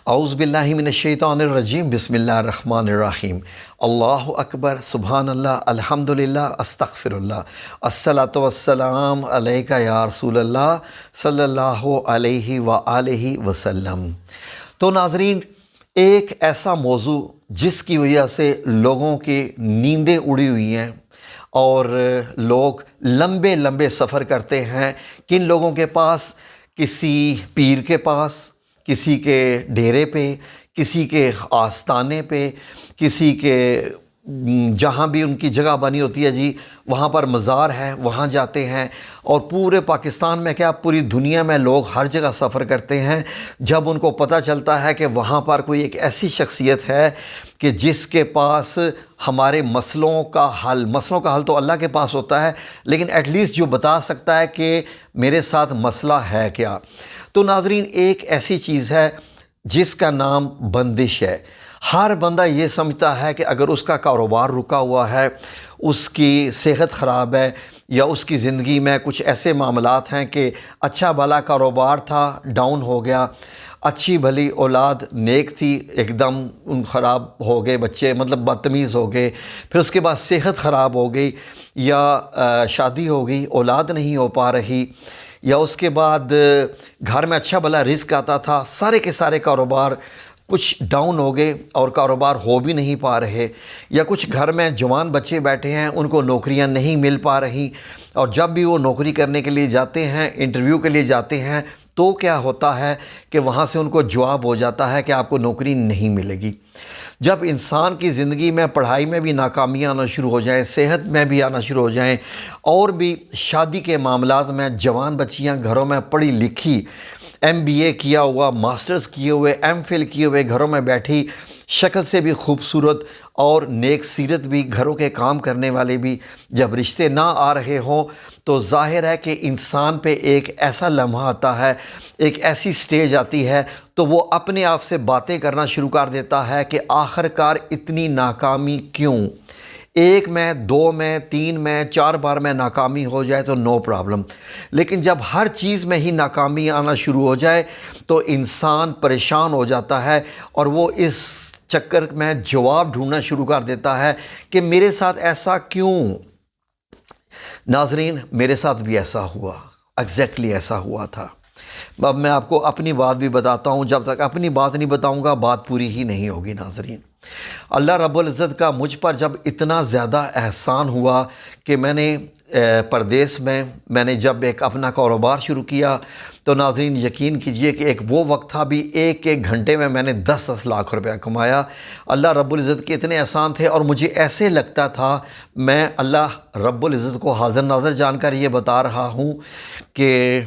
اعوذ باللہ من الشیطان الرجیم بسم اللہ الرحمن الرحیم اللہ اکبر سبحان اللہ الحمدللہ استغفر اللہ الصلاۃ والسلام علیک یا رسول اللہ صلی اللہ علیہ وآلہ وسلم۔ تو ناظرین، ایک ایسا موضوع جس کی وجہ سے لوگوں کی نیندیں اڑی ہوئی ہیں اور لوگ لمبے لمبے سفر کرتے ہیں، کن لوگوں کے پاس کسی پیر کے پاس، کسی کے ڈیرے پہ، کسی کے آستانے پہ، کسی کے جہاں بھی ان کی جگہ بنی ہوتی ہے جی وہاں پر مزار ہے، وہاں جاتے ہیں۔ اور پورے پاکستان میں کیا پوری دنیا میں لوگ ہر جگہ سفر کرتے ہیں جب ان کو پتہ چلتا ہے کہ وہاں پر کوئی ایک ایسی شخصیت ہے کہ جس کے پاس ہمارے مسئلوں کا حل تو اللہ کے پاس ہوتا ہے، لیکن ایٹ لیسٹ جو بتا سکتا ہے کہ میرے ساتھ مسئلہ ہے کیا۔ تو ناظرین، ایک ایسی چیز ہے جس کا نام بندش ہے۔ ہر بندہ یہ سمجھتا ہے کہ اگر اس کا کاروبار رکا ہوا ہے، اس کی صحت خراب ہے، یا اس کی زندگی میں کچھ ایسے معاملات ہیں کہ اچھا بھلا کاروبار تھا ڈاؤن ہو گیا، اچھی بھلی اولاد نیک تھی ایک دم ان خراب ہو گئے، بچے مطلب بدتمیز ہو گئے، پھر اس کے بعد صحت خراب ہو گئی، یا شادی ہو گئی اولاد نہیں ہو پا رہی، یا اس کے بعد گھر میں اچھا بھلا رزق آتا تھا، سارے کے سارے کاروبار کچھ ڈاؤن ہو گئے اور کاروبار ہو بھی نہیں پا رہے، یا کچھ گھر میں جوان بچے بیٹھے ہیں ان کو نوکریاں نہیں مل پا رہی، اور جب بھی وہ نوکری کرنے کے لیے جاتے ہیں، انٹرویو کے لیے جاتے ہیں، تو کیا ہوتا ہے کہ وہاں سے ان کو جواب ہو جاتا ہے کہ آپ کو نوکری نہیں ملے گی۔ جب انسان کی زندگی میں پڑھائی میں بھی ناکامیاں آنا شروع ہو جائیں، صحت میں بھی آنا شروع ہو جائیں، اور بھی شادی کے معاملات میں جوان بچیاں گھروں میں پڑھی لکھی، MBA کیا ہوا، ماسٹرز کیے ہوئے، MPhil کیے ہوئے گھروں میں بیٹھی، شکل سے بھی خوبصورت اور نیک سیرت بھی، گھروں کے کام کرنے والے بھی، جب رشتے نہ آ رہے ہوں تو ظاہر ہے کہ انسان پہ ایک ایسا لمحہ آتا ہے، ایک ایسی سٹیج آتی ہے، تو وہ اپنے آپ سے باتیں کرنا شروع کر دیتا ہے کہ آخر کار اتنی ناکامی کیوں؟ ایک میں، دو میں، تین میں، 4 بار میں ناکامی ہو جائے تو نو پرابلم، لیکن جب ہر چیز میں ہی ناکامی آنا شروع ہو جائے تو انسان پریشان ہو جاتا ہے، اور وہ اس چکر میں جواب ڈھونڈنا شروع کر دیتا ہے کہ میرے ساتھ ایسا کیوں؟ ناظرین، میرے ساتھ بھی ایسا ہوا، ایگزیکٹلی ایسا ہوا تھا۔ اب میں آپ کو اپنی بات بھی بتاتا ہوں، جب تک اپنی بات نہیں بتاؤں گا بات پوری ہی نہیں ہوگی۔ ناظرین، اللہ رب العزت کا مجھ پر جب اتنا زیادہ احسان ہوا کہ میں نے پردیس میں نے جب ایک اپنا کاروبار شروع کیا، تو ناظرین یقین کیجئے کہ ایک وہ وقت تھا بھی ایک گھنٹے میں نے 10 لاکھ روپیہ کمایا۔ اللہ رب العزت کے اتنے احسان تھے، اور مجھے ایسے لگتا تھا، میں اللہ رب العزت کو حاضر ناظر جان کر یہ بتا رہا ہوں کہ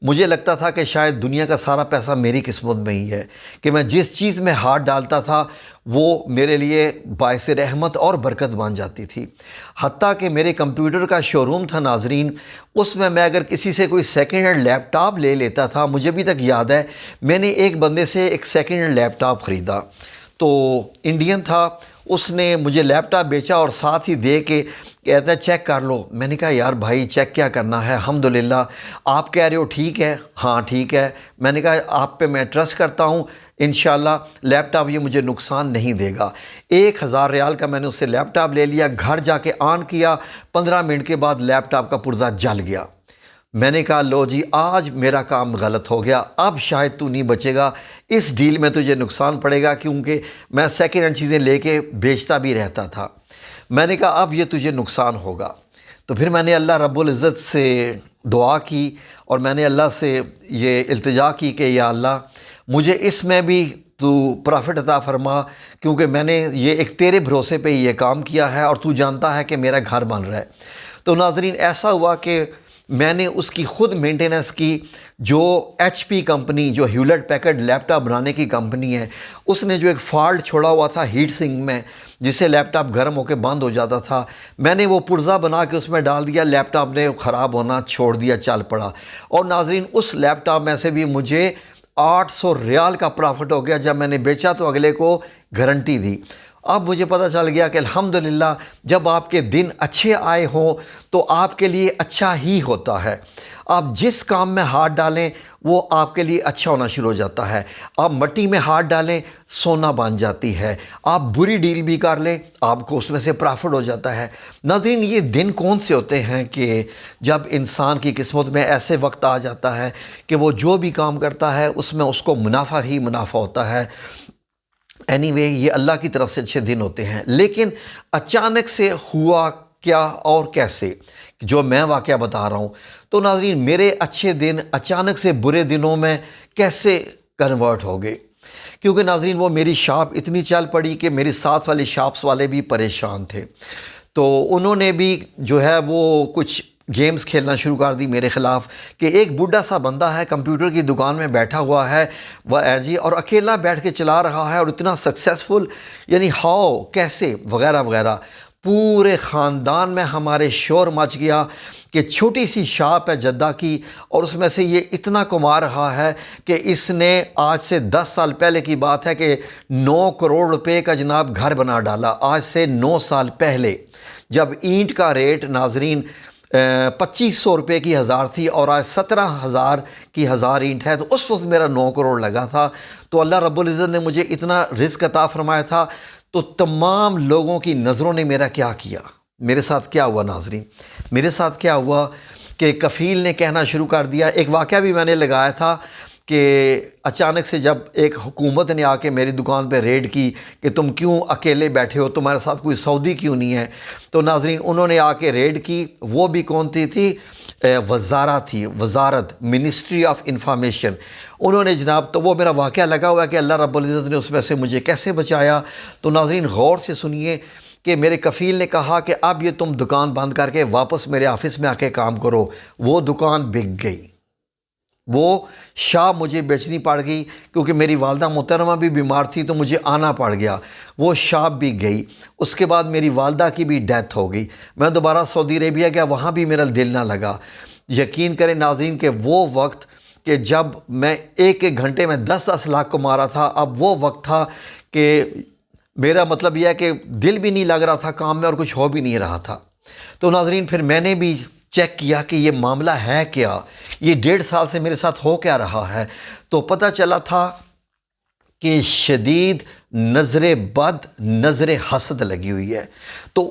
مجھے لگتا تھا کہ شاید دنیا کا سارا پیسہ میری قسمت میں ہی ہے، کہ میں جس چیز میں ہاتھ ڈالتا تھا وہ میرے لیے باعث رحمت اور برکت بن جاتی تھی۔ حتیٰ کہ میرے کمپیوٹر کا شو روم تھا ناظرین، اس میں اگر کسی سے کوئی سیکنڈ ہینڈ لیپ ٹاپ لے لیتا تھا، مجھے ابھی تک یاد ہے میں نے ایک بندے سے ایک سیکنڈ ہینڈ لیپ ٹاپ خریدا، تو انڈین تھا، اس نے مجھے لیپ ٹاپ بیچا اور ساتھ ہی دے کے کہتا ہے چیک کر لو۔ میں نے کہا یار بھائی چیک کیا کرنا ہے، الحمدللہ آپ کہہ رہے ہو ٹھیک ہے، ہاں ٹھیک ہے۔ میں نے کہا آپ پہ میں ٹرسٹ کرتا ہوں، انشاءاللہ لیپ ٹاپ یہ مجھے نقصان نہیں دے گا۔ 1000 ریال کا میں نے اس سے لیپ ٹاپ لے لیا، گھر جا کے آن کیا، 15 منٹ کے بعد لیپ ٹاپ کا پرزہ جل گیا۔ میں نے کہا لو جی آج میرا کام غلط ہو گیا، اب شاید تو نہیں بچے گا، اس ڈیل میں تجھے نقصان پڑے گا، کیونکہ میں سیکنڈ ہینڈ چیزیں لے کے بیچتا بھی رہتا تھا۔ میں نے کہا اب یہ تجھے نقصان ہوگا۔ تو پھر میں نے اللہ رب العزت سے دعا کی، اور میں نے اللہ سے یہ التجا کی کہ یا اللہ مجھے اس میں بھی تو پرافٹ عطا فرما، کیونکہ میں نے یہ ایک تیرے بھروسے پہ یہ کام کیا ہے، اور تو جانتا ہے کہ میرا گھر بن رہا ہے۔ تو ناظرین ایسا ہوا کہ میں نے اس کی خود مینٹیننس کی، جو HP کمپنی، جو ہیولٹ پیکرڈ لیپ ٹاپ بنانے کی کمپنی ہے، اس نے جو ایک فالٹ چھوڑا ہوا تھا ہیٹ سنک میں، جس سے لیپ ٹاپ گرم ہو کے بند ہو جاتا تھا، میں نے وہ پرزہ بنا کے اس میں ڈال دیا، لیپ ٹاپ نے خراب ہونا چھوڑ دیا، چل پڑا۔ اور ناظرین اس لیپ ٹاپ میں سے بھی مجھے 800 ریال کا پرافٹ ہو گیا۔ جب میں نے بیچا تو اگلے کو گارنٹی دی۔ اب مجھے پتہ چل گیا کہ الحمدللہ جب آپ کے دن اچھے آئے ہوں تو آپ کے لیے اچھا ہی ہوتا ہے۔ آپ جس کام میں ہاتھ ڈالیں وہ آپ کے لیے اچھا ہونا شروع ہو جاتا ہے۔ آپ مٹی میں ہاتھ ڈالیں سونا بن جاتی ہے۔ آپ بری ڈیل بھی کر لیں آپ کو اس میں سے پرافٹ ہو جاتا ہے۔ ناظرین، یہ دن کون سے ہوتے ہیں کہ جب انسان کی قسمت میں ایسے وقت آ جاتا ہے کہ وہ جو بھی کام کرتا ہے اس میں اس کو منافع ہی منافع ہوتا ہے۔ یہ اللہ کی طرف سے اچھے دن ہوتے ہیں، لیکن اچانک سے ہوا کیا اور کیسے، جو میں واقعہ بتا رہا ہوں۔ تو ناظرین، میرے اچھے دن اچانک سے برے دنوں میں کیسے کنورٹ ہو گئے؟ کیونکہ ناظرین وہ میری شاپ اتنی چل پڑی کہ میری ساتھ والی شاپس والے بھی پریشان تھے، تو انہوں نے بھی جو ہے وہ کچھ گیمز کھیلنا شروع کر دی میرے خلاف کہ ایک بوڑھا سا بندہ ہے کمپیوٹر کی دکان میں بیٹھا ہوا ہے وہ اور اکیلا بیٹھ کے چلا رہا ہے اور اتنا سکسیسفل، یعنی ہاؤ، کیسے، وغیرہ وغیرہ۔ پورے خاندان میں ہمارے شور مچ گیا کہ چھوٹی سی شاپ ہے جدہ کی اور اس میں سے یہ اتنا کما رہا ہے کہ اس نے آج سے 10 سال پہلے کی بات ہے کہ 9 کروڑ روپے کا جناب گھر بنا ڈالا۔ آج سے 9 سال پہلے جب اینٹ کا ریٹ ناظرین 2500 روپے کی 1000 تھی اور آج 17,000 کی 1000 اینٹ ہے، تو اس وقت میرا 9 کروڑ لگا تھا۔ تو اللہ رب العزت نے مجھے اتنا رزق عطا فرمایا تھا، تو تمام لوگوں کی نظروں نے میرا کیا کیا؟ میرے ساتھ کیا ہوا ناظرین؟ میرے ساتھ کیا ہوا کہ کفیل نے کہنا شروع کر دیا۔ ایک واقعہ بھی میں نے لگایا تھا کہ اچانک سے جب ایک حکومت نے آ کے میری دکان پہ ریڈ کی کہ تم کیوں اکیلے بیٹھے ہو، تمہارے ساتھ کوئی سعودی کیوں نہیں ہے؟ تو ناظرین انہوں نے آ کے ریڈ کی۔ وہ بھی کون تھی وزارت، منسٹری آف انفارمیشن۔ انہوں نے جناب، تو وہ میرا واقعہ لگا ہوا ہے کہ اللہ رب العزت نے اس میں سے مجھے کیسے بچایا۔ تو ناظرین غور سے سنیے کہ میرے کفیل نے کہا کہ اب یہ تم دکان بند کر کے واپس میرے آفس میں آ کے کام کرو۔ وہ دکان بک گئی، وہ شاپ مجھے بیچنی پڑ گئی کیونکہ میری والدہ محترمہ بھی بیمار تھی تو مجھے آنا پڑ گیا۔ وہ شاپ بھی گئی۔ اس کے بعد میری والدہ کی بھی ڈیتھ ہو گئی۔ میں دوبارہ سعودی عربیہ گیا، وہاں بھی میرا دل نہ لگا۔ یقین کریں ناظرین کہ وہ وقت کہ جب میں ایک گھنٹے میں 10 لاکھ کما رہا تھا، اب وہ وقت تھا کہ میرا مطلب یہ ہے کہ دل بھی نہیں لگ رہا تھا کام میں اور کچھ ہو بھی نہیں رہا تھا۔ تو ناظرین پھر میں نے بھی چیک کیا کہ یہ معاملہ ہے کیا، یہ 1.5 سال سے میرے ساتھ ہو کیا رہا ہے۔ تو پتہ چلا تھا کہ شدید نظر بد، نظر حسد لگی ہوئی ہے۔ تو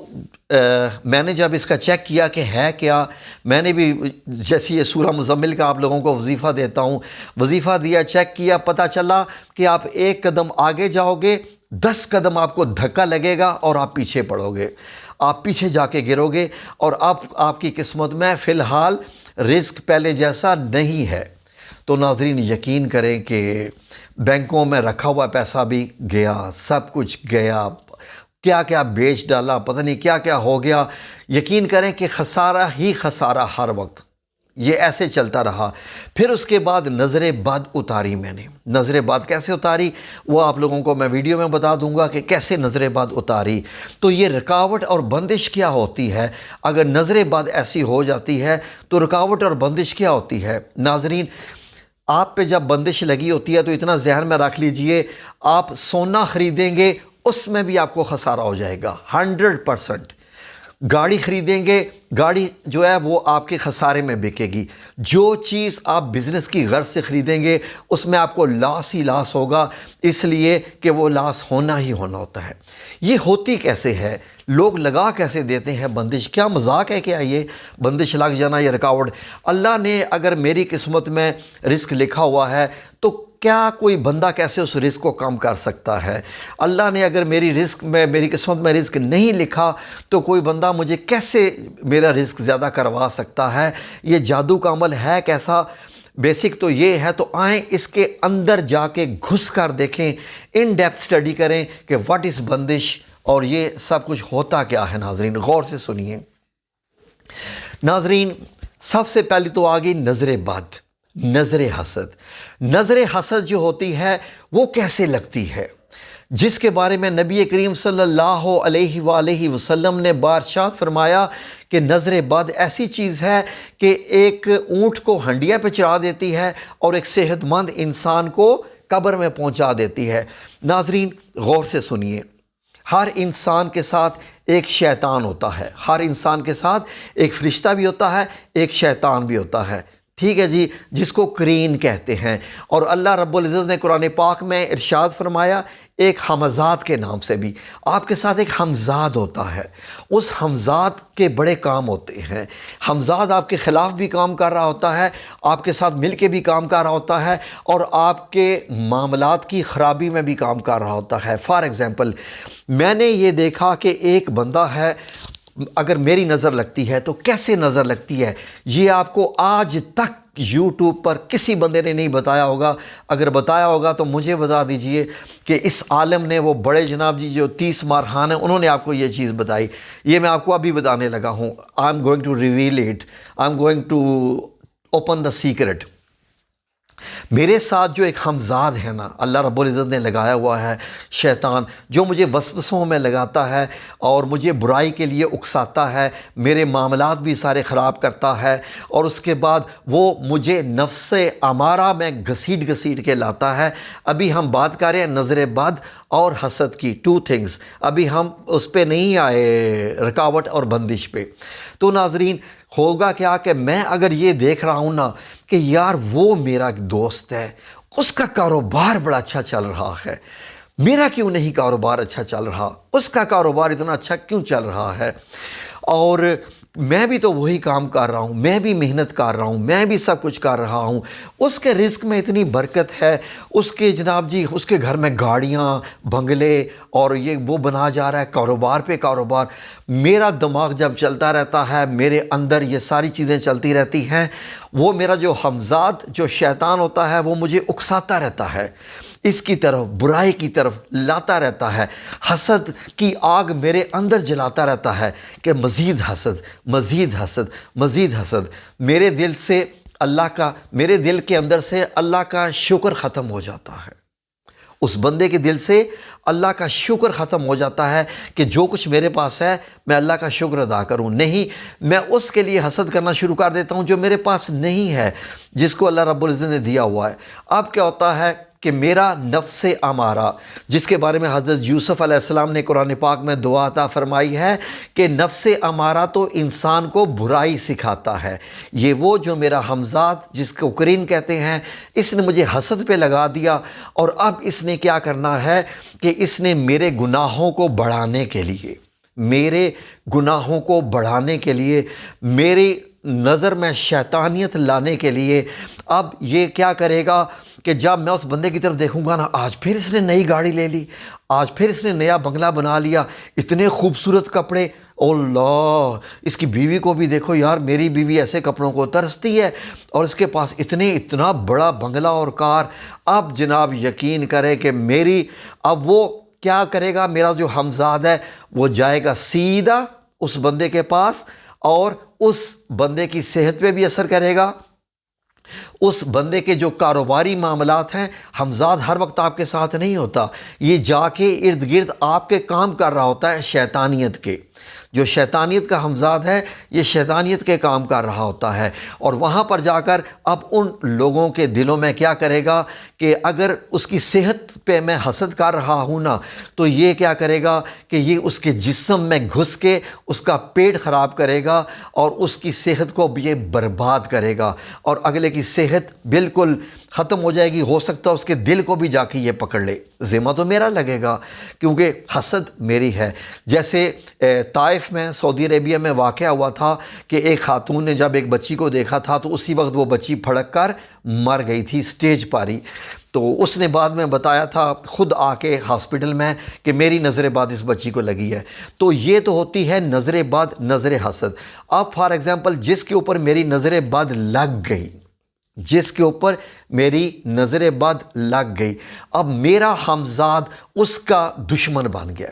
میں نے جب اس کا چیک کیا کہ ہے کیا، میں نے بھی جیسی یہ سورہ مزمل کا آپ لوگوں کو وظیفہ دیتا ہوں، وظیفہ دیا، چیک کیا، پتہ چلا کہ آپ 1 قدم آگے جاؤ گے 10 قدم آپ کو دھکا لگے گا اور آپ پیچھے پڑو گے، آپ پیچھے جا کے گرو گے، اور اب آپ کی قسمت میں فی الحال رزق پہلے جیسا نہیں ہے۔ تو ناظرین یقین کریں کہ بینکوں میں رکھا ہوا پیسہ بھی گیا، سب کچھ گیا، کیا کیا بیچ ڈالا، پتہ نہیں کیا کیا ہو گیا۔ یقین کریں کہ خسارہ ہی خسارہ ہر وقت، یہ ایسے چلتا رہا۔ پھر اس کے بعد نظر بد اتاری میں نے۔ نظر بد کیسے اتاری وہ آپ لوگوں کو میں ویڈیو میں بتا دوں گا کہ کیسے نظر بد اتاری۔ تو یہ رکاوٹ اور بندش کیا ہوتی ہے؟ اگر نظر بد ایسی ہو جاتی ہے تو رکاوٹ اور بندش کیا ہوتی ہے؟ ناظرین آپ پہ جب بندش لگی ہوتی ہے تو اتنا ذہن میں رکھ لیجئے، آپ سونا خریدیں گے اس میں بھی آپ کو خسارہ ہو جائے گا 100%۔ گاڑی خریدیں گے، گاڑی جو ہے وہ آپ کے خسارے میں بکے گی۔ جو چیز آپ بزنس کی غرض سے خریدیں گے اس میں آپ کو لاس ہی لاس ہوگا، اس لیے کہ وہ لاس ہونا ہی ہونا ہوتا ہے۔ یہ ہوتی کیسے ہے؟ لوگ لگا کیسے دیتے ہیں بندش؟ کیا مذاق ہے کیا یہ بندش لگ جانا، یہ رکاوٹ؟ اللہ نے اگر میری قسمت میں رزق لکھا ہوا ہے تو کیا کوئی بندہ کیسے اس رزق کو کم کر سکتا ہے؟ اللہ نے اگر میری قسمت میں رزق نہیں لکھا تو کوئی بندہ مجھے کیسے میرا رزق زیادہ کروا سکتا ہے؟ یہ جادو کا عمل ہے کیسا؟ بیسک تو یہ ہے، تو آئیں اس کے اندر جا کے گھس کر دیکھیں، ان ڈیپتھ سٹڈی کریں کہ واٹ از بندش اور یہ سب کچھ ہوتا کیا ہے۔ ناظرین غور سے سنیے۔ ناظرین سب سے پہلی تو آ گئی نظر بد، نظر حسد۔ نظر حسد جو ہوتی ہے وہ کیسے لگتی ہے؟ جس کے بارے میں نبی کریم صلی اللہ علیہ وآلہ وسلم نے بارشاد فرمایا کہ نظر بد ایسی چیز ہے کہ ایک اونٹ کو ہنڈیا پہ چڑھا دیتی ہے اور ایک صحت مند انسان کو قبر میں پہنچا دیتی ہے۔ ناظرین غور سے سنیے، ہر انسان کے ساتھ ایک شیطان ہوتا ہے، ہر انسان کے ساتھ ایک فرشتہ بھی ہوتا ہے، ایک شیطان بھی ہوتا ہے، ٹھیک ہے جی، جس کو قرین کہتے ہیں۔ اور اللہ رب العزت نے قرآن پاک میں ارشاد فرمایا ایک ہمزاد کے نام سے بھی، آپ کے ساتھ ایک ہمزاد ہوتا ہے، اس ہمزاد کے بڑے کام ہوتے ہیں۔ ہمزاد آپ کے خلاف بھی کام کر رہا ہوتا ہے، آپ کے ساتھ مل کے بھی کام کر رہا ہوتا ہے، اور آپ کے معاملات کی خرابی میں بھی کام کر رہا ہوتا ہے۔ فار ایگزامپل میں نے یہ دیکھا کہ ایک بندہ ہے، اگر میری نظر لگتی ہے تو کیسے نظر لگتی ہے یہ آپ کو آج تک یوٹیوب پر کسی بندے نے نہیں بتایا ہوگا۔ اگر بتایا ہوگا تو مجھے بتا دیجئے کہ اس عالم نے، وہ بڑے جناب جی جو 30 مارخان ہیں، انہوں نے آپ کو یہ چیز بتائی۔ یہ میں آپ کو ابھی بتانے لگا ہوں۔ I am going to reveal it, I am going to open the secret. میرے ساتھ جو ایک ہمزاد ہے نا، اللہ رب العزت نے لگایا ہوا ہے، شیطان، جو مجھے وسوسوں میں لگاتا ہے اور مجھے برائی کے لیے اکساتا ہے، میرے معاملات بھی سارے خراب کرتا ہے، اور اس کے بعد وہ مجھے نفس امارہ میں گھسیٹ کے لاتا ہے۔ ابھی ہم بات کر رہے ہیں نظر بد اور حسد کی، 2 تھنگز، ابھی ہم اس پہ نہیں آئے، رکاوٹ اور بندش پہ۔ تو ناظرین ہوگا کیا کہ میں اگر یہ دیکھ رہا ہوں نا کہ یار وہ میرا ایک دوست ہے، اس کا کاروبار بڑا اچھا چل رہا ہے، میرا کیوں نہیں کاروبار اچھا چل رہا، اس کا کاروبار اتنا اچھا کیوں چل رہا ہے، اور میں بھی تو وہی کام کر رہا ہوں، میں بھی محنت کر رہا ہوں، میں بھی سب کچھ کر رہا ہوں، اس کے رزق میں اتنی برکت ہے، اس کے جناب جی اس کے گھر میں گاڑیاں، بنگلے، اور یہ وہ بنا جا رہا ہے، کاروبار پہ کاروبار۔ میرا دماغ جب چلتا رہتا ہے، میرے اندر یہ ساری چیزیں چلتی رہتی ہیں، وہ میرا جو ہمزاد جو شیطان ہوتا ہے وہ مجھے اکساتا رہتا ہے، اس کی طرف، برائی کی طرف لاتا رہتا ہے، حسد کی آگ میرے اندر جلاتا رہتا ہے کہ مزید حسد، مزید حسد، مزید حسد۔ میرے دل سے اللہ کا، میرے دل کے اندر سے اللہ کا شکر ختم ہو جاتا ہے، اس بندے کے دل سے اللہ کا شکر ختم ہو جاتا ہے کہ جو کچھ میرے پاس ہے میں اللہ کا شکر ادا کروں، نہیں میں اس کے لیے حسد کرنا شروع کر دیتا ہوں جو میرے پاس نہیں ہے، جس کو اللہ رب العزت نے دیا ہوا ہے۔ اب کیا ہوتا ہے کہ میرا نفس امارہ، جس کے بارے میں حضرت یوسف علیہ السلام نے قرآن پاک میں دعا عطا فرمائی ہے کہ نفس امارہ تو انسان کو برائی سکھاتا ہے، یہ وہ جو میرا ہمزاد جس کو قرین کہتے ہیں، اس نے مجھے حسد پہ لگا دیا، اور اب اس نے کیا کرنا ہے کہ اس نے میرے گناہوں کو بڑھانے کے لیے، میرے گناہوں کو بڑھانے کے لیے، میری نظر میں شیطانیت لانے کے لیے اب یہ کیا کرے گا کہ جب میں اس بندے کی طرف دیکھوں گا نا، آج پھر اس نے نئی گاڑی لے لی، آج پھر اس نے نیا بنگلہ بنا لیا، اتنے خوبصورت کپڑے، اللہ اس کی بیوی کو بھی دیکھو یار، میری بیوی ایسے کپڑوں کو ترستی ہے، اور اس کے پاس اتنا بڑا بنگلہ اور کار۔ اب جناب یقین کرے کہ میری، اب وہ کیا کرے گا، میرا جو ہمزاد ہے وہ جائے گا سیدھا اس بندے کے پاس، اور اس بندے کی صحت پہ بھی اثر کرے گا، اس بندے کے جو کاروباری معاملات ہیں، ہمزاد ہر وقت آپ کے ساتھ نہیں ہوتا، یہ جا کے ارد گرد آپ کے کام کر رہا ہوتا ہے شیطانیت کے، جو شیطانیت کا ہمزاد ہے یہ شیطانیت کے کام کر رہا ہوتا ہے، اور وہاں پر جا کر اب ان لوگوں کے دلوں میں کیا کرے گا کہ اگر اس کی صحت پہ میں حسد کر رہا ہوں نا، تو یہ کیا کرے گا کہ یہ اس کے جسم میں گھس کے اس کا پیٹ خراب کرے گا، اور اس کی صحت کو بھی یہ برباد کرے گا، اور اگلے کی صحت بالکل ختم ہو جائے گی، ہو سکتا ہے اس کے دل کو بھی جا کے یہ پکڑ لے، ذمہ تو میرا لگے گا کیونکہ حسد میری ہے۔ جیسے طائف میں، سعودی عربیہ میں واقعہ ہوا تھا کہ ایک خاتون نے جب ایک بچی کو دیکھا تھا تو اسی وقت وہ بچی پھڑک کر مر گئی تھی، سٹیج پاری، تو اس نے بعد میں بتایا تھا خود آ کے ہاسپٹل میں کہ میری نظر بد اس بچی کو لگی ہے۔ تو یہ تو ہوتی ہے نظر بد، نظر حسد۔ اب فار ایگزامپل جس کے اوپر میری نظر بد لگ گئی، جس کے اوپر میری نظر بد لگ گئی، اب میرا ہمزاد اس کا دشمن بن گیا،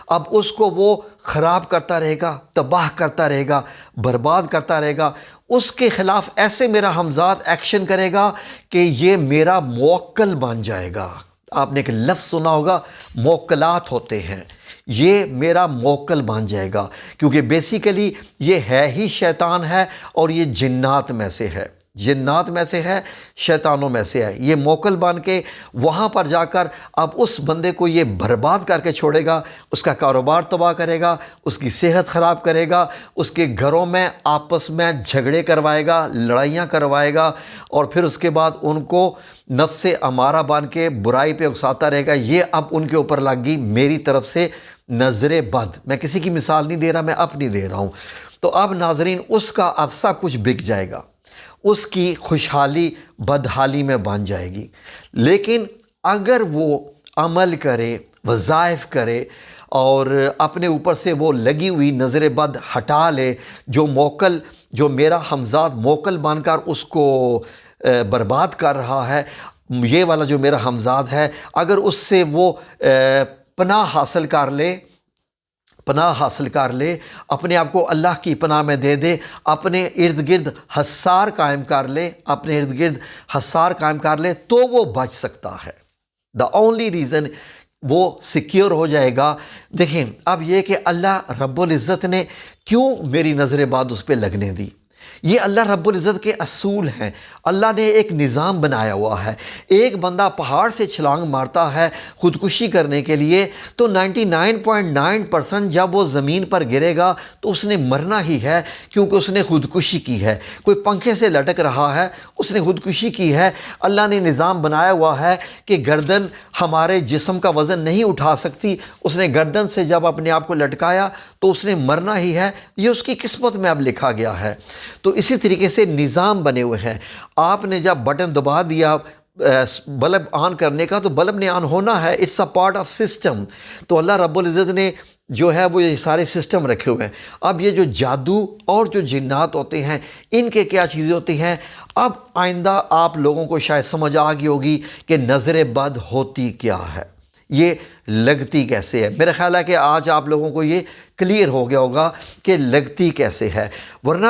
اب اس کو وہ خراب کرتا رہے گا، تباہ کرتا رہے گا، برباد کرتا رہے گا، اس کے خلاف ایسے میرا ہمزاد ایکشن کرے گا کہ یہ میرا موکل بن جائے گا۔ آپ نے ایک لفظ سنا ہوگا، موکلات ہوتے ہیں، یہ میرا موکل بن جائے گا، کیونکہ بیسیکلی یہ ہے ہی شیطان ہے، اور یہ جنات میں سے ہے، جنات میں سے ہے، شیطانوں میں سے ہے۔ یہ موکل بن کے وہاں پر جا کر اب اس بندے کو یہ برباد کر کے چھوڑے گا، اس کا کاروبار تباہ کرے گا، اس کی صحت خراب کرے گا، اس کے گھروں میں آپس میں جھگڑے کروائے گا، لڑائیاں کروائے گا، اور پھر اس کے بعد ان کو نفس امارہ بن کے برائی پہ اکساتا رہے گا۔ یہ اب ان کے اوپر لگ گئی میری طرف سے نظر بد۔ میں کسی کی مثال نہیں دے رہا، میں اپنی دے رہا ہوں۔ تو اب ناظرین اس کا اب سب کچھ بک جائے گا، اس کی خوشحالی بدحالی میں بن جائے گی۔ لیکن اگر وہ عمل کرے، وظائف کرے، اور اپنے اوپر سے وہ لگی ہوئی نظر بد ہٹا لے، جو میرا ہمزاد موکل بن کر اس کو برباد کر رہا ہے، یہ والا جو میرا ہمزاد ہے، اگر اس سے وہ پناہ حاصل کر لے، اپنے آپ کو اللہ کی پناہ میں دے دے، اپنے ارد گرد حصار قائم کر لے تو وہ بچ سکتا ہے۔ دا اونلی ریزن وہ سیکیور ہو جائے گا۔ دیکھیں اب یہ کہ اللہ رب العزت نے کیوں میری نظر بد اس پہ لگنے دی، یہ اللہ رب العزت کے اصول ہیں۔ اللہ نے ایک نظام بنایا ہوا ہے۔ ایک بندہ پہاڑ سے چھلانگ مارتا ہے خودکشی کرنے کے لیے، تو 99.9% جب وہ زمین پر گرے گا تو اس نے مرنا ہی ہے، کیونکہ اس نے خودکشی کی ہے۔ کوئی پنکھے سے لٹک رہا ہے، اس نے خودکشی کی ہے۔ اللہ نے نظام بنایا ہوا ہے کہ گردن ہمارے جسم کا وزن نہیں اٹھا سکتی، اس نے گردن سے جب اپنے آپ کو لٹکایا تو اس نے مرنا ہی ہے۔ یہ اس کی قسمت میں اب لکھا گیا ہے۔ تو اسی طریقے سے نظام بنے ہوئے ہیں۔ آپ نے جب بٹن دبا دیا بلب آن کرنے کا تو بلب نے آن ہونا ہے، it's a part of system. تو اللہ رب العزت نے جو ہے وہ یہ سارے سسٹم رکھے ہوئے ہیں۔ اب یہ جو جادو اور جو جنات ہوتے ہیں، ان کے کیا چیزیں ہوتی ہیں، اب آئندہ آپ لوگوں کو شاید سمجھ آ گئی ہوگی کہ نظر بد ہوتی کیا ہے، یہ لگتی کیسے ہے۔ میرا خیال ہے کہ آج آپ لوگوں کو یہ کلیئر ہو گیا ہوگا کہ لگتی کیسے ہے۔ ورنہ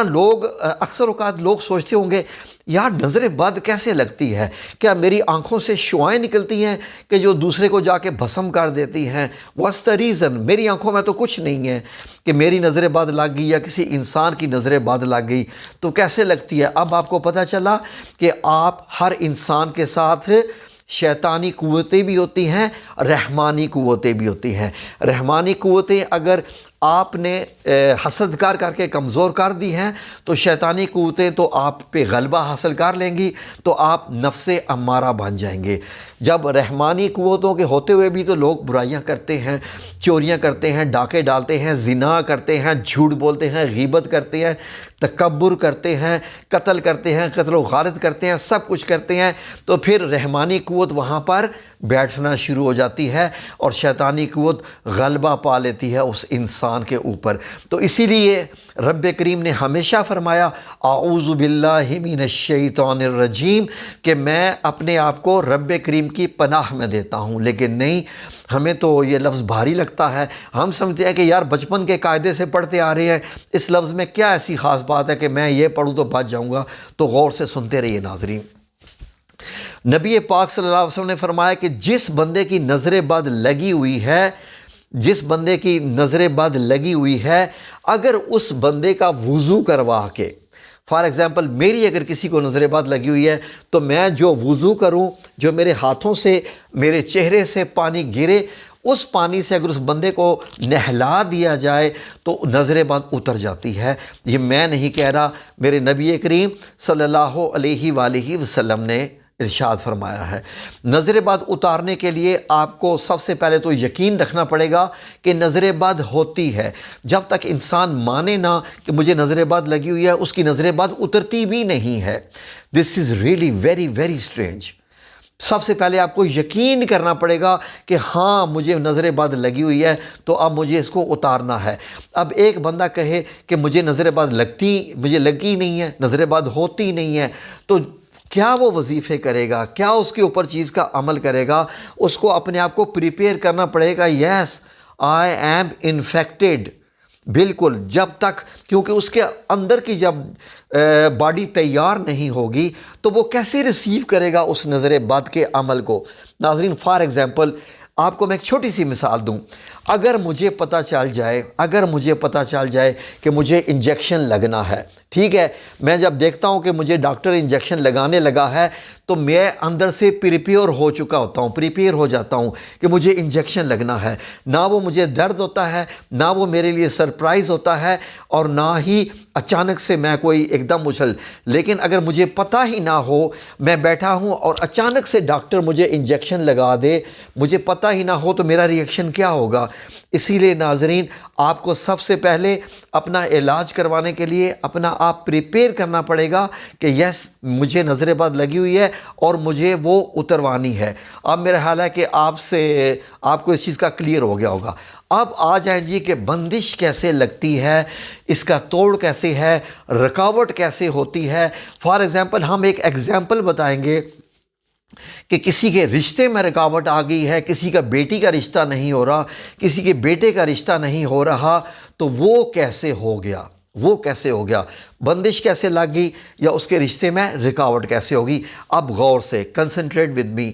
اکثر اوقات لوگ سوچتے ہوں گے یار نظر بد کیسے لگتی ہے، کیا میری آنکھوں سے شعائیں نکلتی ہیں کہ جو دوسرے کو جا کے بھسم کر دیتی ہیں؟ What's the reason? میری آنکھوں میں تو کچھ نہیں ہے کہ میری نظر بد لگ گئی یا کسی انسان کی نظر بد لگ گئی، تو کیسے لگتی ہے؟ اب آپ کو پتہ چلا کہ آپ ہر انسان کے ساتھ شیطانی قوتیں بھی ہوتی ہیں، رحمانی قوتیں بھی ہوتی ہیں۔ رحمانی قوتیں اگر آپ نے حسد کر کے کمزور کر دی ہیں تو شیطانی قوتیں تو آپ پہ غلبہ حاصل کر لیں گی، تو آپ نفس امارہ بن جائیں گے۔ جب رحمانی قوتوں کے ہوتے ہوئے بھی تو لوگ برائیاں کرتے ہیں، چوریاں کرتے ہیں، ڈاکے ڈالتے ہیں، زنا کرتے ہیں، جھوٹ بولتے ہیں، غیبت کرتے ہیں، تکبر کرتے ہیں، قتل کرتے ہیں، قتل و غارت کرتے ہیں، سب کچھ کرتے ہیں، تو پھر رحمانی قوت وہاں پر بیٹھنا شروع ہو جاتی ہے اور شیطانی قوت غلبہ پا لیتی ہے اس انسان کے اوپر۔ تو اسی لیے رب کریم نے ہمیشہ فرمایا اعوذ باللہ من الشیطان الرجیم، کہ میں اپنے آپ کو رب کریم کی پناہ میں دیتا ہوں۔ لیکن نہیں، ہمیں تو یہ لفظ بھاری لگتا ہے، ہم سمجھتے ہیں کہ یار بچپن کے قاعدے سے پڑھتے آ رہے ہیں، اس لفظ میں کیا ایسی خاص بات ہے کہ میں یہ پڑھوں تو بچ جاؤں گا؟ تو غور سے سنتے رہیے ناظرین۔ نبی پاک صلی اللہ علیہ وسلم نے فرمایا کہ جس بندے کی نظر بد لگی ہوئی ہے، اگر اس بندے کا وضو کروا کے، فار ایگزامپل میری اگر کسی کو نظر بد لگی ہوئی ہے تو میں جو وضو کروں، جو میرے ہاتھوں سے میرے چہرے سے پانی گرے، اس پانی سے اگر اس بندے کو نہلا دیا جائے تو نظر بد اتر جاتی ہے۔ یہ میں نہیں کہہ رہا، میرے نبی کریم صلی اللہ علیہ وآلہ وسلم نے ارشاد فرمایا ہے۔ نظر بد اتارنے کے لیے آپ کو سب سے پہلے تو یقین رکھنا پڑے گا کہ نظر بد ہوتی ہے۔ جب تک انسان مانے نہ کہ مجھے نظر بد لگی ہوئی ہے، اس کی نظر بد اترتی بھی نہیں ہے۔ This is really very very strange. سب سے پہلے آپ کو یقین کرنا پڑے گا کہ ہاں مجھے نظر بد لگی ہوئی ہے، تو اب مجھے اس کو اتارنا ہے۔ اب ایک بندہ کہے کہ مجھے نظر بد لگی نہیں ہے، نظر بد ہوتی نہیں ہے، تو کیا وہ وظیفے کرے گا؟ کیا اس کے اوپر چیز کا عمل کرے گا؟ اس کو اپنے آپ کو پریپیئر کرنا پڑے گا، یس آئی ایم انفیکٹڈ، بالکل، جب تک، کیونکہ اس کے اندر کی جب باڈی تیار نہیں ہوگی تو وہ کیسے ریسیو کرے گا اس نظر بد کے عمل کو؟ ناظرین فار ایگزامپل آپ کو میں ایک چھوٹی سی مثال دوں، اگر مجھے پتہ چل جائے کہ مجھے انجیکشن لگنا ہے، ٹھیک ہے، میں جب دیکھتا ہوں کہ مجھے ڈاکٹر انجیکشن لگانے لگا ہے تو میں اندر سے پریپیئر ہو جاتا ہوں کہ مجھے انجیکشن لگنا ہے، نہ وہ مجھے درد ہوتا ہے، نہ وہ میرے لیے سرپرائز ہوتا ہے، اور نہ ہی اچانک سے میں کوئی ایک دم اچھل، لیکن اگر مجھے پتہ ہی نہ ہو، میں بیٹھا ہوں اور اچانک سے ڈاکٹر مجھے انجیکشن لگا دے، مجھے پتہ ہی نہ ہو تو میرا ریئیکشن کیا ہوگا؟ اسی لیے ناظرین، آپ کو سب سے پہلے اپنا علاج کروانے کے لیے اپنا آپ پریپیئر کرنا پڑے گا کہ یس مجھے نظر بد لگی ہوئی ہے اور مجھے وہ اتروانی ہے۔ اب میرا حال ہے کہ آپ کو اس چیز کا کلیئر ہو گیا ہوگا۔ اب آ جائیں جی کہ بندش کیسے لگتی ہے، اس کا توڑ کیسے ہے، رکاوٹ کیسے ہوتی ہے۔ فار ایگزامپل ہم ایک ایگزامپل بتائیں گے کہ کسی کے رشتے میں رکاوٹ آ گئی ہے، کسی کا بیٹی کا رشتہ نہیں ہو رہا، کسی کے بیٹے کا رشتہ نہیں ہو رہا، تو وہ کیسے ہو گیا، بندش کیسے لگ گئی، یا اس کے رشتے میں رکاوٹ کیسے ہوگی۔ اب غور سے کنسنٹریٹ ود می،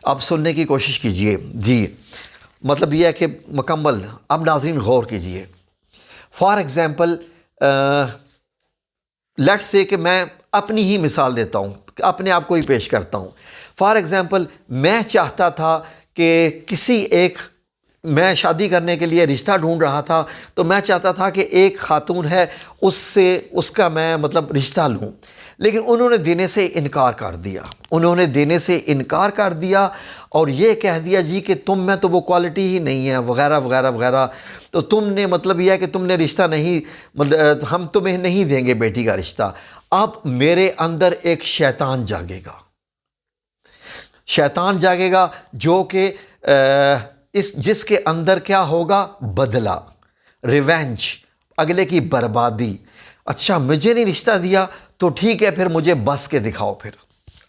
اب سننے کی کوشش کیجئے جی، مطلب یہ ہے کہ مکمل، اب ناظرین غور کیجئے۔ فار ایگزامپل لیٹس سے کہ میں اپنی ہی مثال دیتا ہوں، اپنے آپ کو ہی پیش کرتا ہوں۔ فار ایگزامپل میں چاہتا تھا کہ میں شادی کرنے کے لیے رشتہ ڈھونڈ رہا تھا، تو میں چاہتا تھا کہ ایک خاتون ہے اس کا میں رشتہ لوں، لیکن انہوں نے دینے سے انکار کر دیا اور یہ کہہ دیا جی کہ تم میں تو وہ کوالٹی ہی نہیں ہے وغیرہ وغیرہ وغیرہ، تو تم نے یہ ہے کہ تم نے رشتہ نہیں، ہم تمہیں نہیں دیں گے بیٹی کا رشتہ۔ اب میرے اندر ایک شیطان جاگے گا جو کہ جس کے اندر کیا ہوگا؟ بدلہ، ریونج، اگلے کی بربادی۔ اچھا مجھے نہیں رشتہ دیا تو ٹھیک ہے، پھر مجھے بس کے دکھاؤ،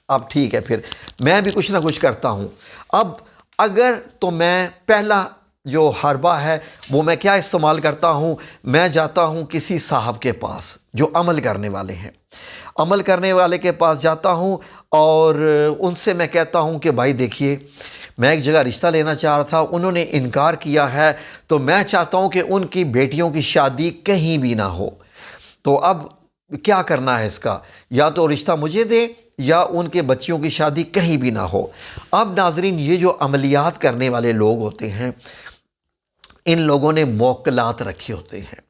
اب ٹھیک ہے، پھر میں بھی کچھ نہ کچھ کرتا ہوں۔ اب اگر تو میں پہلا جو حربہ ہے وہ میں کیا استعمال کرتا ہوں؟ میں جاتا ہوں کسی صاحب کے پاس جو عمل کرنے والے کے پاس جاتا ہوں اور ان سے میں کہتا ہوں کہ بھائی دیکھیے، میں ایک جگہ رشتہ لینا چاہ رہا تھا، انہوں نے انکار کیا ہے، تو میں چاہتا ہوں کہ ان کی بیٹیوں کی شادی کہیں بھی نہ ہو، تو اب کیا کرنا ہے اس کا؟ یا تو رشتہ مجھے دیں یا ان کے بچیوں کی شادی کہیں بھی نہ ہو۔ اب ناظرین، یہ جو عملیات کرنے والے لوگ ہوتے ہیں، ان لوگوں نے موکلات رکھے ہوتے ہیں۔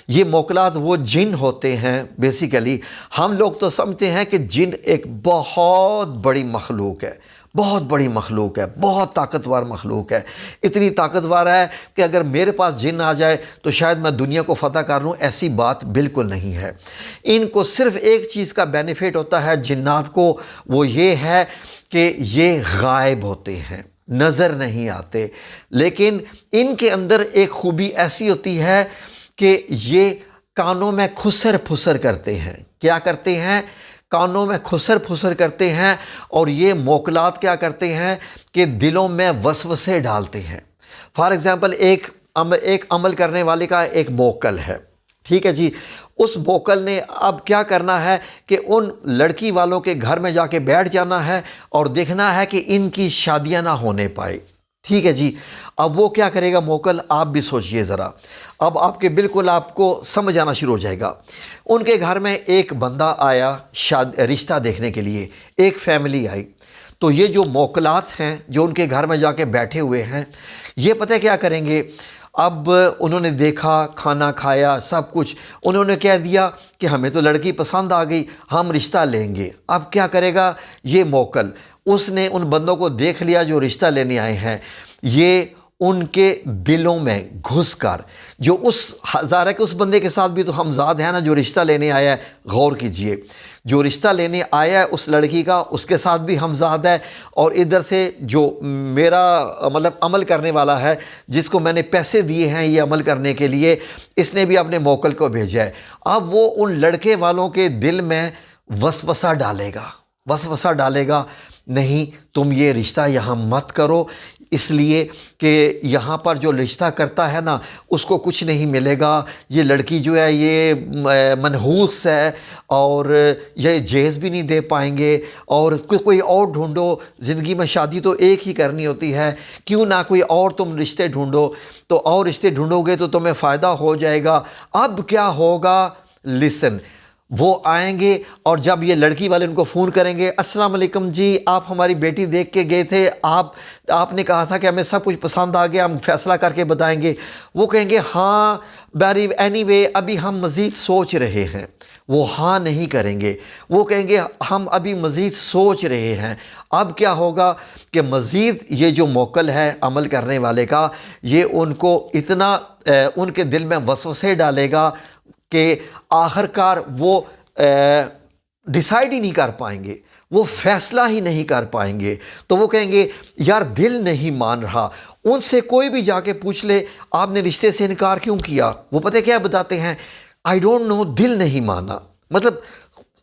یہ موکلات وہ جن ہوتے ہیں، بیسیکلی ہم لوگ تو سمجھتے ہیں کہ جن ایک بہت بڑی مخلوق ہے، بہت طاقتور مخلوق ہے، اتنی طاقتور ہے کہ اگر میرے پاس جن آ جائے تو شاید میں دنیا کو فتح کر لوں۔ ایسی بات بالکل نہیں ہے۔ ان کو صرف ایک چیز کا بینیفٹ ہوتا ہے جنات کو، وہ یہ ہے کہ یہ غائب ہوتے ہیں، نظر نہیں آتے، لیکن ان کے اندر ایک خوبی ایسی ہوتی ہے کہ یہ کانوں میں خسر پھسر کرتے ہیں۔ کیا کرتے ہیں؟ کانوں میں خسر پھسر کرتے ہیں، اور یہ موکلات کیا کرتے ہیں کہ دلوں میں وسوسے ڈالتے ہیں۔ فار ایگزامپل ایک عمل کرنے والے کا ایک موکل ہے، ٹھیک ہے جی، اس موکل نے اب کیا کرنا ہے کہ ان لڑکی والوں کے گھر میں جا کے بیٹھ جانا ہے اور دیکھنا ہے کہ ان کی شادیاں نہ ہونے پائے، ٹھیک ہے جی۔ اب وہ کیا کرے گا موکل؟ آپ بھی سوچئے ذرا، اب آپ کو سمجھ آنا شروع ہو جائے گا۔ ان کے گھر میں ایک بندہ آیا رشتہ دیکھنے کے لیے، ایک فیملی آئی، تو یہ جو موکلات ہیں جو ان کے گھر میں جا کے بیٹھے ہوئے ہیں، یہ پتہ کیا کریں گے؟ اب انہوں نے دیکھا، کھانا کھایا، سب کچھ، انہوں نے کہہ دیا کہ ہمیں تو لڑکی پسند آ گئی، ہم رشتہ لیں گے۔ اب کیا کرے گا یہ موکل؟ اس نے ان بندوں کو دیکھ لیا جو رشتہ لینے آئے ہیں، یہ ان کے دلوں میں گھس کر، جو ظاہر ہے کہ اس بندے کے ساتھ بھی تو ہمزاد ہے نا جو رشتہ لینے آیا ہے۔ غور کیجئے، جو رشتہ لینے آیا ہے اس لڑکی کا، اس کے ساتھ بھی ہمزاد ہے، اور ادھر سے جو میرا عمل کرنے والا ہے، جس کو میں نے پیسے دیے ہیں یہ عمل کرنے کے لیے، اس نے بھی اپنے موکل کو بھیجا ہے۔ اب وہ ان لڑکے والوں کے دل میں وسوسہ ڈالے گا، نہیں تم یہ رشتہ یہاں مت کرو، اس لیے کہ یہاں پر جو رشتہ کرتا ہے نا اس کو کچھ نہیں ملے گا، یہ لڑکی جو ہے یہ منحوس ہے اور یہ جہیز بھی نہیں دے پائیں گے، اور کوئی اور ڈھونڈو، زندگی میں شادی تو ایک ہی کرنی ہوتی ہے، کیوں نہ کوئی اور تم رشتے ڈھونڈو، تو اور رشتے ڈھونڈو گے تو تمہیں فائدہ ہو جائے گا۔ اب کیا ہوگا، لسن، وہ آئیں گے اور جب یہ لڑکی والے ان کو فون کریں گے، السلام علیکم جی، آپ ہماری بیٹی دیکھ کے گئے تھے، آپ نے کہا تھا کہ ہمیں سب کچھ پسند آ گیا، ہم فیصلہ کر کے بتائیں گے۔ وہ کہیں گے ہاں اینی وے ابھی ہم مزید سوچ رہے ہیں۔ وہ ہاں نہیں کریں گے، وہ کہیں گے ہم ابھی مزید سوچ رہے ہیں۔ اب کیا ہوگا کہ مزید یہ جو موکل ہے عمل کرنے والے کا، یہ ان کو اتنا ان کے دل میں وسوسے ڈالے گا کہ آخر کار وہ ڈیسائیڈ ہی نہیں کر پائیں گے، وہ فیصلہ ہی نہیں کر پائیں گے۔ تو وہ کہیں گے یار دل نہیں مان رہا۔ ان سے کوئی بھی جا کے پوچھ لے آپ نے رشتے سے انکار کیوں کیا، وہ پتہ کیا بتاتے ہیں، آئی ڈونٹ نو، دل نہیں مانا، مطلب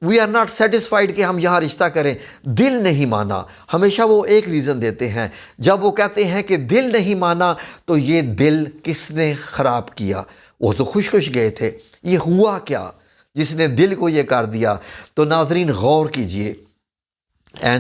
وی آر ناٹ سیٹسفائیڈ کہ ہم یہاں رشتہ کریں، دل نہیں مانا۔ ہمیشہ وہ ایک ریزن دیتے ہیں، جب وہ کہتے ہیں کہ دل نہیں مانا تو یہ دل کس نے خراب کیا، وہ تو خوش گئے تھے، یہ ہوا کیا جس نے دل کو یہ کر دیا۔ تو ناظرین غور کیجئے،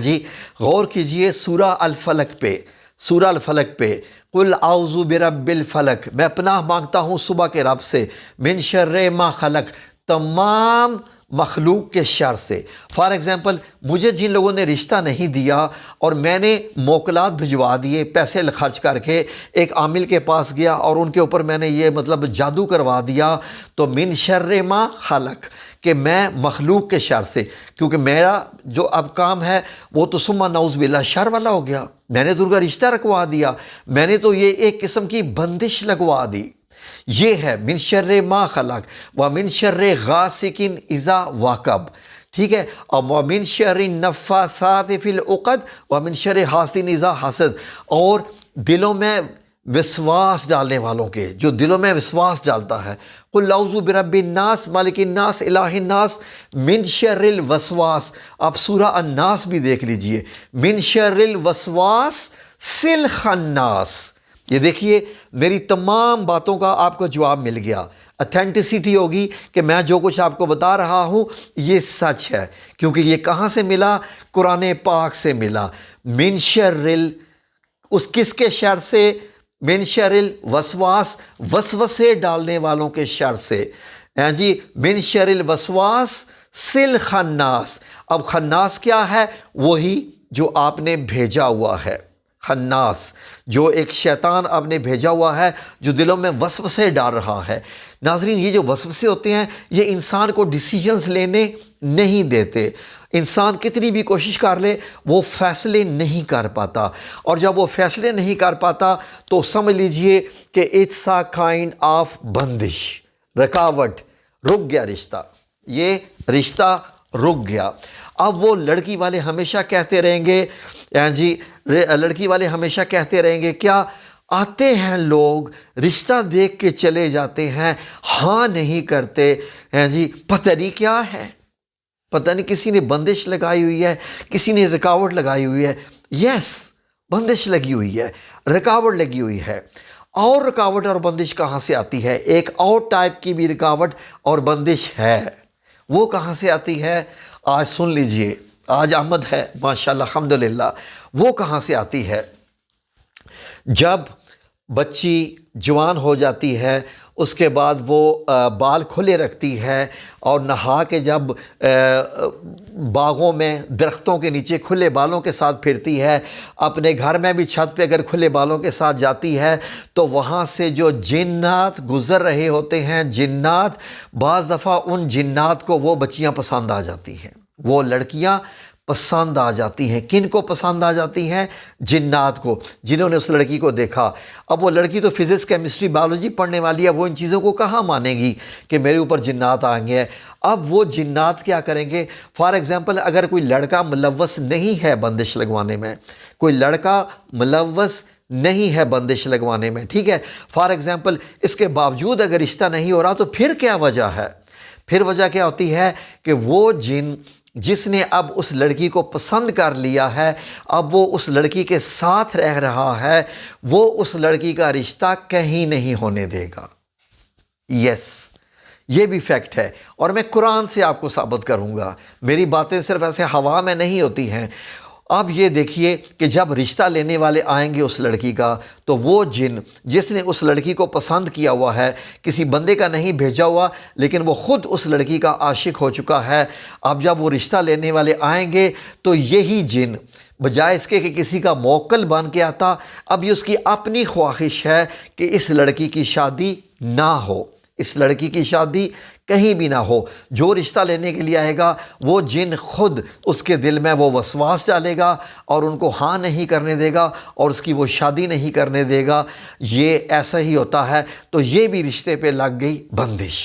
جی غور کیجئے سورہ الفلق پہ، سورہ الفلق پہ، قل اعوذ برب الفلق، میں پناہ مانگتا ہوں صبح کے رب سے، من شر ما خلق، تمام مخلوق کے شر سے۔ فار ایگزامپل مجھے جن لوگوں نے رشتہ نہیں دیا اور میں نے موکلات بھجوا دیے پیسے خرچ کر کے، ایک عامل کے پاس گیا اور ان کے اوپر میں نے یہ مطلب جادو کروا دیا، تو من شر ما خلق، کہ میں مخلوق کے شر سے، کیونکہ میرا جو اب کام ہے وہ تو ثم نعوذ باللہ شر والا ہو گیا، میں نے تو ان کا رشتہ رکھوا دیا، میں نے تو یہ ایک قسم کی بندش لگوا دی۔ یہ ہے من شر ما خلق ومن شر غاسق اذا وقب، ٹھیک ہے، اور ومن شر النفاثات فی العقد ومن شر حاسد اذا حسد، اور دلوں میں وسواس ڈالنے والوں کے، جو دلوں میں وسواس ڈالتا ہے، قل اعوذ برب الناس مالک الناس الہ الناس من شر الوسواس۔ آپ سورہ الناس بھی دیکھ لیجئے، من شر الوسواس الخناس۔ یہ دیکھیے میری تمام باتوں کا آپ کو جواب مل گیا، اتھینٹسٹی ہوگی کہ میں جو کچھ آپ کو بتا رہا ہوں یہ سچ ہے، کیونکہ یہ کہاں سے ملا، قرآن پاک سے ملا۔ من شر اس کس کے شر سے، من شر الوسواس، وسوسے ڈالنے والوں کے شر سے، جی من شر الوسواس الخناس۔ اب خناس کیا ہے، وہی جو آپ نے بھیجا ہوا ہے، خناس جو ایک شیطان آپ نے بھیجا ہوا ہے جو دلوں میں وسوسے ڈال رہا ہے۔ ناظرین یہ جو وسوسے ہوتے ہیں یہ انسان کو ڈیسیجنز لینے نہیں دیتے، انسان کتنی بھی کوشش کر لے وہ فیصلے نہیں کر پاتا، اور جب وہ فیصلے نہیں کر پاتا تو سمجھ لیجئے کہ اٹس اے کائنڈ آف بندش، رکاوٹ، رک گیا رشتہ، یہ رشتہ رک گیا۔ اب وہ لڑکی والے ہمیشہ کہتے رہیں گے، جی لڑکی والے ہمیشہ کہتے رہیں گے کیا، آتے ہیں لوگ رشتہ دیکھ کے چلے جاتے ہیں، ہاں نہیں کرتے، جی پتہ نہیں کیا ہے، پتہ نہیں کسی نے بندش لگائی ہوئی ہے، کسی نے رکاوٹ لگائی ہوئی ہے۔ یس، بندش لگی ہوئی ہے، رکاوٹ لگی ہوئی ہے۔ اور رکاوٹ اور بندش کہاں سے آتی ہے، ایک اور ٹائپ کی بھی رکاوٹ اور بندش ہے، وہ کہاں سے آتی ہے، آج سن لیجئے، آج آمد ہے ماشاءاللہ الحمدللہ۔ وہ کہاں سے آتی ہے، جب بچی جوان ہو جاتی ہے اس کے بعد وہ بال کھلے رکھتی ہے اور نہا کے جب باغوں میں درختوں کے نیچے کھلے بالوں کے ساتھ پھرتی ہے، اپنے گھر میں بھی چھت پہ اگر کھلے بالوں کے ساتھ جاتی ہے تو وہاں سے جو جنات گزر رہے ہوتے ہیں، جنات، بعض دفعہ ان جنات کو وہ بچیاں پسند آ جاتی ہیں، وہ لڑکیاں پسند آ جاتی ہیں۔ کن کو پسند آ جاتی ہیں، جنات کو، جنہوں نے اس لڑکی کو دیکھا۔ اب وہ لڑکی تو فزکس کیمسٹری بایولوجی پڑھنے والی ہے، وہ ان چیزوں کو کہاں مانے گی کہ میرے اوپر جنات آئیں گے۔ اب وہ جنات کیا کریں گے، فار ایگزامپل اگر کوئی لڑکا ملوث نہیں ہے بندش لگوانے میں، کوئی لڑکا ملوث نہیں ہے بندش لگوانے میں، ٹھیک ہے، فار ایگزامپل اس کے باوجود اگر رشتہ نہیں ہو رہا تو پھر کیا وجہ ہے، پھر وجہ کیا ہوتی ہے کہ وہ جن جس نے اب اس لڑکی کو پسند کر لیا ہے، اب وہ اس لڑکی کے ساتھ رہ رہا ہے، وہ اس لڑکی کا رشتہ کہیں نہیں ہونے دے گا۔ یس، یہ بھی فیکٹ ہے، اور میں قرآن سے آپ کو ثابت کروں گا، میری باتیں صرف ایسے ہوا میں نہیں ہوتی ہیں۔ اب یہ دیکھیے کہ جب رشتہ لینے والے آئیں گے اس لڑکی کا، تو وہ جن جس نے اس لڑکی کو پسند کیا ہوا ہے، کسی بندے کا نہیں بھیجا ہوا، لیکن وہ خود اس لڑکی کا عاشق ہو چکا ہے، اب جب وہ رشتہ لینے والے آئیں گے تو یہی جن بجائے اس کے کہ کسی کا موکل بن کے آتا، اب یہ اس کی اپنی خواہش ہے کہ اس لڑکی کی شادی نہ ہو، اس لڑکی کی شادی کہیں بھی نہ ہو۔ جو رشتہ لینے کے لیے آئے گا وہ جن خود اس کے دل میں وہ وسواس ڈالے گا اور ان کو ہاں نہیں کرنے دے گا اور اس کی وہ شادی نہیں کرنے دے گا۔ یہ ایسا ہی ہوتا ہے، تو یہ بھی رشتے پہ لگ گئی بندش۔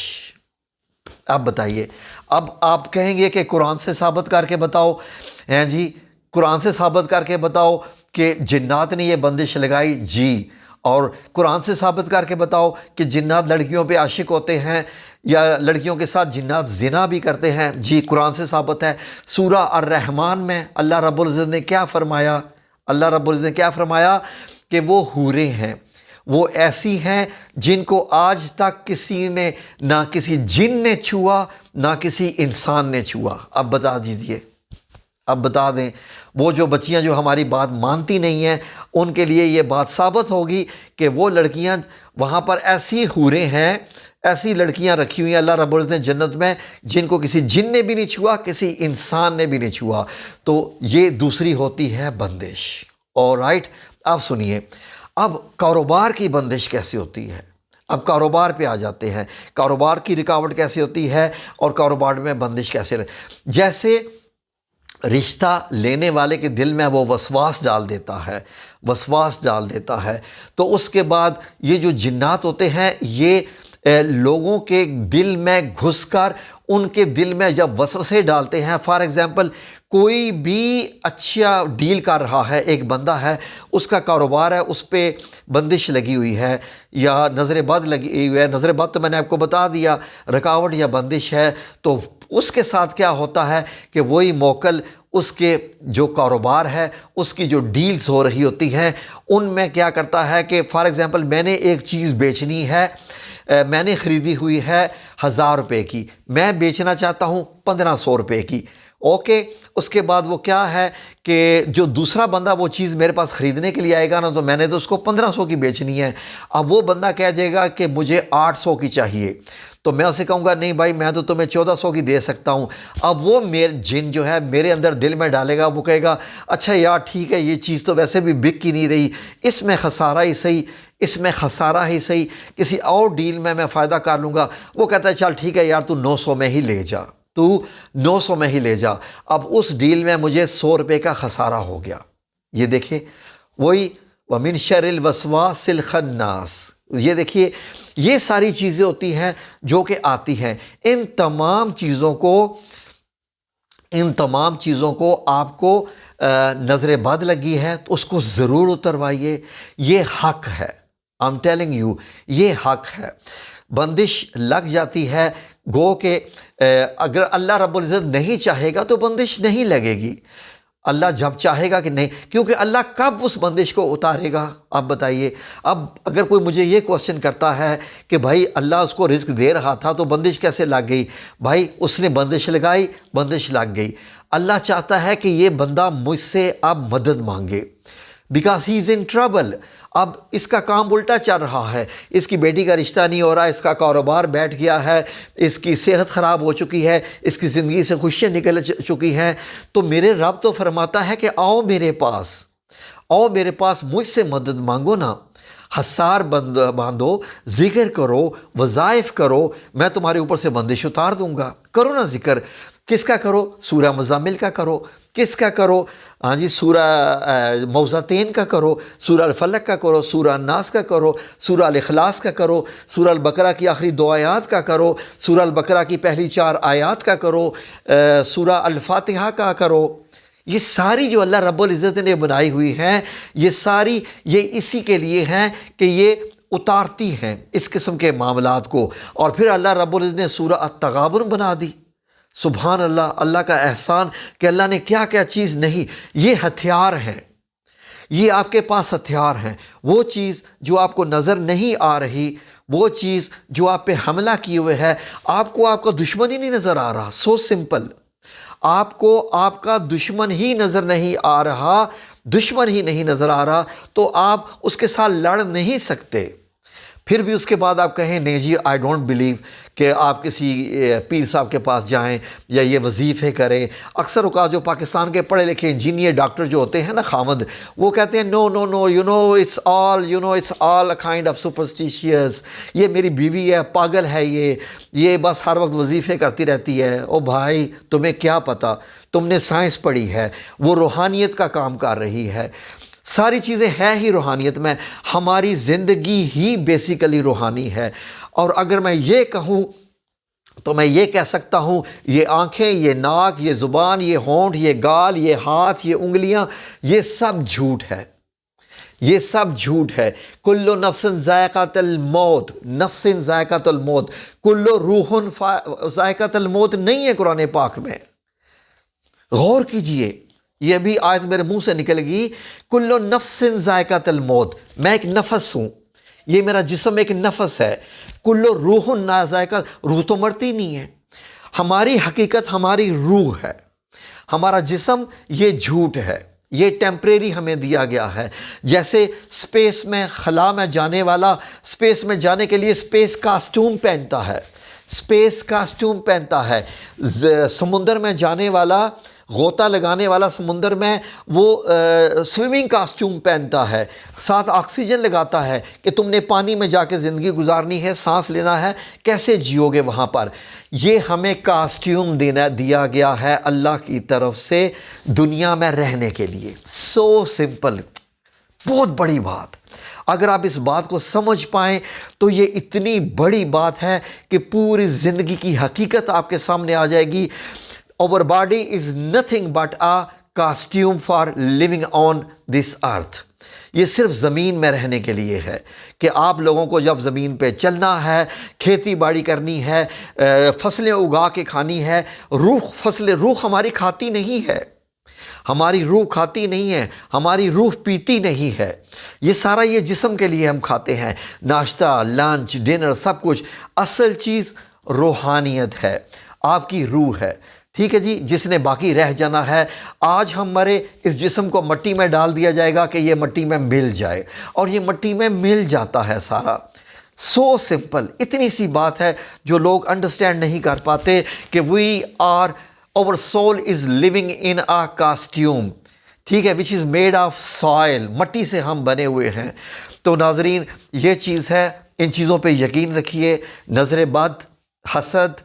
اب بتائیے، اب آپ کہیں گے کہ قرآن سے ثابت کر کے بتاؤ، ہیں جی قرآن سے ثابت کر کے بتاؤ کہ جنات نے یہ بندش لگائی، جی، اور قرآن سے ثابت کر کے بتاؤ کہ جنات لڑکیوں پہ عاشق ہوتے ہیں یا لڑکیوں کے ساتھ جنات زنا بھی کرتے ہیں، جی قرآن سے ثابت ہے۔ سورہ الرحمن میں اللہ رب العزت نے کیا فرمایا؟ اللہ رب العزت نے کیا فرمایا کہ وہ حوریں ہیں، وہ ایسی ہیں جن کو آج تک کسی نے نہ کسی جن نے چھوا نہ کسی انسان نے چھوا۔ اب بتا دیجئے، اب بتا دیں، وہ جو بچیاں جو ہماری بات مانتی نہیں ہیں ان کے لیے یہ بات ثابت ہوگی کہ وہ لڑکیاں وہاں پر ایسی حوریں ہیں، ایسی لڑکیاں رکھی ہوئی ہیں اللہ رب العزت نے جنت میں جن کو کسی جن نے بھی نہیں چھوا، کسی انسان نے بھی نہیں چھوا۔ تو یہ دوسری ہوتی ہے بندش۔ آلرائٹ، اب سنیے، اب کاروبار کی بندش کیسے ہوتی ہے؟ اب کاروبار پہ آ جاتے ہیں، کاروبار کی رکاوٹ کیسے ہوتی ہے اور کاروبار میں بندش کیسے جیسے رشتہ لینے والے کے دل میں وہ وسواس ڈال دیتا ہے تو اس کے بعد یہ جو جنات ہوتے ہیں یہ لوگوں کے دل میں گھس کر ان کے دل میں جب وسوسے ڈالتے ہیں، فار ایگزامپل کوئی بھی اچھا ڈیل کر رہا ہے، ایک بندہ ہے اس کا کاروبار ہے، اس پہ بندش لگی ہوئی ہے یا نظر بد لگی ہوئی ہے، نظر بد تو میں نے آپ کو بتا دیا، رکاوٹ یا بندش ہے، تو اس کے ساتھ کیا ہوتا ہے کہ وہی موکل اس کے جو کاروبار ہے، اس کی جو ڈیلز ہو رہی ہوتی ہیں، ان میں کیا کرتا ہے کہ فار ایگزامپل میں نے ایک چیز بیچنی ہے، میں نے خریدی ہوئی ہے 1000 روپے کی، میں بیچنا چاہتا ہوں 1500 روپے کی، اوکے۔ اس کے بعد وہ کیا ہے کہ جو دوسرا بندہ وہ چیز میرے پاس خریدنے کے لیے آئے گا نا، تو میں نے تو اس کو 1500 کی بیچنی ہے، اب وہ بندہ کہہ دے گا کہ مجھے 800 کی چاہیے، تو میں اسے کہوں گا نہیں بھائی میں تو تمہیں 1400 کی دے سکتا ہوں۔ اب وہ میرے جن جو ہے میرے اندر دل میں ڈالے گا، وہ کہے گا اچھا یار ٹھیک ہے، یہ چیز تو ویسے بھی بک ہی نہیں رہی، اس میں خسارہ ہی صحیح، کسی اور ڈیل میں فائدہ کر لوں گا۔ وہ کہتا ہے چل ٹھیک ہے یار تو 900 میں ہی لے جا، اب اس ڈیل میں مجھے 100 روپے کا خسارہ ہو گیا۔ یہ دیکھیں وہی وَمِن شَرِّ الْوَسْوَاسِ الْخَنَّاسِ، یہ دیکھیے یہ ساری چیزیں ہوتی ہیں جو کہ آتی ہیں۔ ان تمام چیزوں کو آپ کو نظر بد لگی ہے تو اس کو ضرور اتروائیے، یہ حق ہے، I'm telling you، یہ حق ہے۔ بندش لگ جاتی ہے، گو کہ اگر اللہ رب العزت نہیں چاہے گا تو بندش نہیں لگے گی، اللہ جب چاہے گا کہ نہیں، کیونکہ اللہ کب اس بندش کو اتارے گا؟ آپ بتائیے۔ اب اگر کوئی مجھے یہ کوشچن کرتا ہے کہ بھائی اللہ اس کو رزق دے رہا تھا تو بندش کیسے لگ گئی؟ بھائی اس نے بندش لگائی، بندش لگ گئی۔ اللہ چاہتا ہے کہ یہ بندہ مجھ سے اب مدد مانگے، because he is in trouble. اب اس کا کام الٹا چل رہا ہے، اس کی بیٹی کا رشتہ نہیں ہو رہا، اس کا کاروبار بیٹھ گیا ہے، اس کی صحت خراب ہو چکی ہے، اس کی زندگی سے خوشیاں نکل چکی ہیں، تو میرے رب تو فرماتا ہے کہ آؤ میرے پاس مجھ سے مدد مانگو نا، حسار باندھو، ذکر کرو، وظائف کرو، میں تمہارے اوپر سے بندش اتار دوں گا۔ کرو نا ذکر، کس کا کرو؟ سورہ مزمل کا کرو، کس کا کرو؟ ہاں جی، سورہ موزتین کا کرو، سورہ الفلق کا کرو، سورہ الناس کا کرو، سورہ الاخلاص کا کرو، سورہ البقرہ کی آخری 2 آیات کا کرو، سورہ البقرہ کی پہلی 4 آیات کا کرو، سورہ الفاتحہ کا کرو۔ یہ ساری جو اللہ رب العزت نے بنائی ہوئی ہیں، یہ ساری یہ اسی کے لیے ہیں کہ یہ اتارتی ہیں اس قسم کے معاملات کو، اور پھر اللہ رب العزت نے سورہ التغابن بنا دی۔ سبحان اللہ، اللہ کا احسان کہ اللہ نے کیا کیا چیز نہیں، یہ ہتھیار ہیں، یہ آپ کے پاس ہتھیار ہیں۔ وہ چیز جو آپ کو نظر نہیں آ رہی، وہ چیز جو آپ پہ حملہ کیے ہوئے ہے، آپ کو آپ کا دشمن ہی نہیں نظر آ رہا، سو سمپل۔ آپ کو آپ کا دشمن ہی نظر نہیں آ رہا، دشمن ہی نہیں نظر آ رہا، تو آپ اس کے ساتھ لڑ نہیں سکتے۔ پھر بھی اس کے بعد آپ کہیں نہیں جی آئی ڈونٹ بلیو کہ آپ کسی پیر صاحب کے پاس جائیں یا یہ وظیفے کریں۔ اکثر اوقات جو پاکستان کے پڑھے لکھے انجینئر ڈاکٹر جو ہوتے ہیں نا خامد، وہ کہتے ہیں no no no it's all a kind of superstitious, یہ میری بیوی ہے، پاگل ہے، یہ بس ہر وقت وظیفے کرتی رہتی ہے۔ او بھائی، تمہیں کیا پتہ، تم نے سائنس پڑھی ہے، وہ روحانیت کا کام کر رہی ہے، ساری چیزیں ہیں ہی روحانیت میں، ہماری زندگی ہی بیسیکلی روحانی ہے۔ اور اگر میں یہ کہوں تو میں یہ کہہ سکتا ہوں، یہ آنکھیں، یہ ناک، یہ زبان، یہ ہونٹ، یہ گال، یہ ہاتھ، یہ انگلیاں، یہ سب جھوٹ ہے، یہ سب جھوٹ ہے۔ کل نفس ذائقۃ الموت، نفس ذائقۃ الموت، کل روح ذائقۃ الموت نہیں ہے قرآن پاک میں، غور کیجئے، یہ بھی آیت میرے منہ سے نکل گئی، کل نفس ذائقۃ الموت، میں ایک نفس ہوں، یہ میرا جسم ایک نفس ہے، کل روح ذائقہ، روح تو مرتی نہیں ہے، ہماری حقیقت ہماری روح ہے، ہمارا جسم یہ جھوٹ ہے، یہ ٹیمپریری ہمیں دیا گیا ہے۔ جیسے سپیس میں، خلا میں جانے والا سپیس میں جانے کے لیے سپیس کاسٹیوم پہنتا ہے، سپیس کاسٹیوم پہنتا ہے، سمندر میں جانے والا، غوطہ لگانے والا سمندر میں، وہ سوئمنگ کاسٹیوم پہنتا ہے، ساتھ آکسیجن لگاتا ہے کہ تم نے پانی میں جا کے زندگی گزارنی ہے، سانس لینا ہے، کیسے جیو گے وہاں پر۔ یہ ہمیں کاسٹیوم دیا گیا ہے اللہ کی طرف سے دنیا میں رہنے کے لیے، سو سمپل، بہت بڑی بات۔ اگر آپ اس بات کو سمجھ پائیں تو یہ اتنی بڑی بات ہے کہ پوری زندگی کی حقیقت آپ کے سامنے آ جائے گی۔ Our body is nothing but a costume for living on this earth. یہ صرف زمین میں رہنے کے لیے ہے کہ آپ لوگوں کو جب زمین پہ چلنا ہے، کھیتی باڑی کرنی ہے، فصلیں اگا کے کھانی ہے، روح ہماری کھاتی نہیں ہے، ہماری روح کھاتی نہیں ہے، ہماری روح پیتی نہیں ہے، یہ سارا یہ جسم کے لیے ہم کھاتے ہیں، ناشتہ، لنچ، ڈنر، سب کچھ۔ اصل چیز روحانیت ہے، آپ کی روح ہے، ٹھیک ہے جی، جس نے باقی رہ جانا ہے۔ آج ہم مرے، اس جسم کو مٹی میں ڈال دیا جائے گا کہ یہ مٹی میں مل جائے، اور یہ مٹی میں مل جاتا ہے سارا، سو سمپل۔ اتنی سی بات ہے جو لوگ انڈرسٹینڈ نہیں کر پاتے کہ our soul is living in a costume، ٹھیک ہے، which is made of soil، مٹی سے ہم بنے ہوئے ہیں۔ تو ناظرین، یہ چیز ہے، ان چیزوں پہ یقین رکھیے۔ نظر بد، حسد،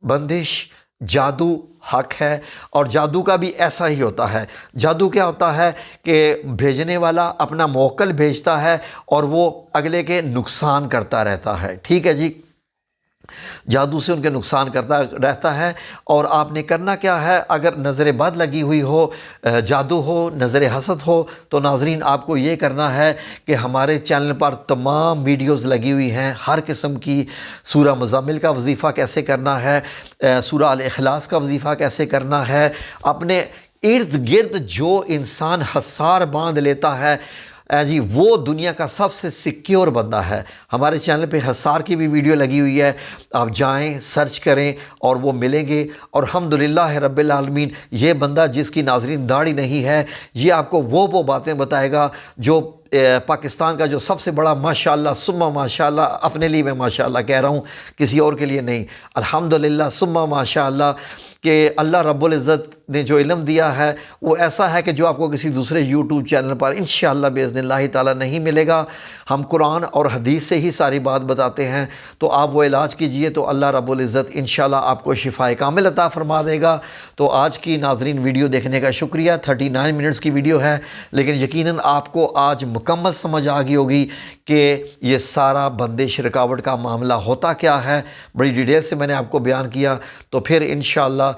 بندش، جادو حق ہے، اور جادو کا بھی ایسا ہی ہوتا ہے۔ جادو کیا ہوتا ہے کہ بھیجنے والا اپنا موکل بھیجتا ہے اور وہ اگلے کے نقصان کرتا رہتا ہے، ٹھیک ہے جی، جادو سے ان کے نقصان کرتا رہتا ہے۔ اور آپ نے کرنا کیا ہے، اگر نظر بد لگی ہوئی ہو، جادو ہو، نظر حسد ہو، تو ناظرین آپ کو یہ کرنا ہے کہ ہمارے چینل پر تمام ویڈیوز لگی ہوئی ہیں ہر قسم کی، سورہ مزمل کا وظیفہ کیسے کرنا ہے، سورہ الاخلاص کا وظیفہ کیسے کرنا ہے۔ اپنے ارد گرد جو انسان حصار باندھ لیتا ہے جی، وہ دنیا کا سب سے سیکیور بندہ ہے۔ ہمارے چینل پہ حصار کی بھی ویڈیو لگی ہوئی ہے، آپ جائیں سرچ کریں اور وہ ملیں گے۔ اور الحمدللہ رب العالمین، یہ بندہ جس کی ناظرین داڑھی نہیں ہے، یہ آپ کو وہ باتیں بتائے گا جو پاکستان کا جو سب سے بڑا ماشاءاللہ ثم ماشاءاللہ، اپنے لیے میں ماشاءاللہ کہہ رہا ہوں، کسی اور کے لیے نہیں، الحمدللہ ثم ماشاءاللہ، کہ اللہ رب العزت نے جو علم دیا ہے وہ ایسا ہے کہ جو آپ کو کسی دوسرے یوٹیوب چینل پر انشاءاللہ باذن اللہ تعالیٰ نہیں ملے گا۔ ہم قرآن اور حدیث سے ہی ساری بات بتاتے ہیں، تو آپ وہ علاج کیجئے تو اللہ رب العزت انشاءاللہ آپ کو شفاء کامل عطا فرما دے گا۔ تو آج کی ناظرین ویڈیو دیکھنے کا شکریہ، 39 منٹس کی ویڈیو ہے، لیکن یقیناً آپ کو آج مکمل سمجھ آ گئی ہوگی کہ یہ سارا بندش رکاوٹ کا معاملہ ہوتا کیا ہے، بڑی ڈیٹیل سے میں نے آپ کو بیان کیا۔ تو پھر انشاءاللہ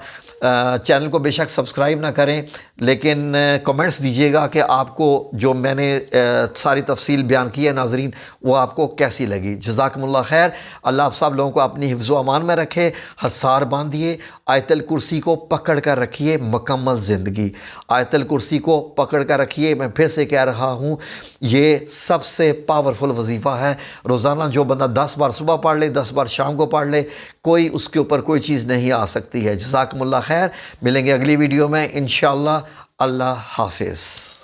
چینل کو بے شک سبسکرائب نہ کریں، لیکن کمنٹس دیجیے گا کہ آپ کو جو میں نے ساری تفصیل بیان کی ہے ناظرین وہ آپ کو کیسی لگی۔ جزاکم اللہ خیر۔ اللہ آپ سب لوگوں کو اپنی حفظ و امان میں رکھے، حصار باندھیے، آیت الکرسی کو پکڑ کر رکھیے مکمل زندگی، آیت الکرسی کو پکڑ کر رکھیے۔ میں پھر سے کہہ رہا ہوں یہ سب سے پاورفل وظیفہ ہے۔ روزانہ جو بندہ 10 بار صبح پڑھ لے، 10 بار شام کو پڑھ لے، کوئی اس کے اوپر کوئی چیز نہیں آ سکتی ہے۔ جزاکم اللہ خیر۔ ملیں گے اگلی ویڈیو میں انشاءاللہ۔ اللہ حافظ۔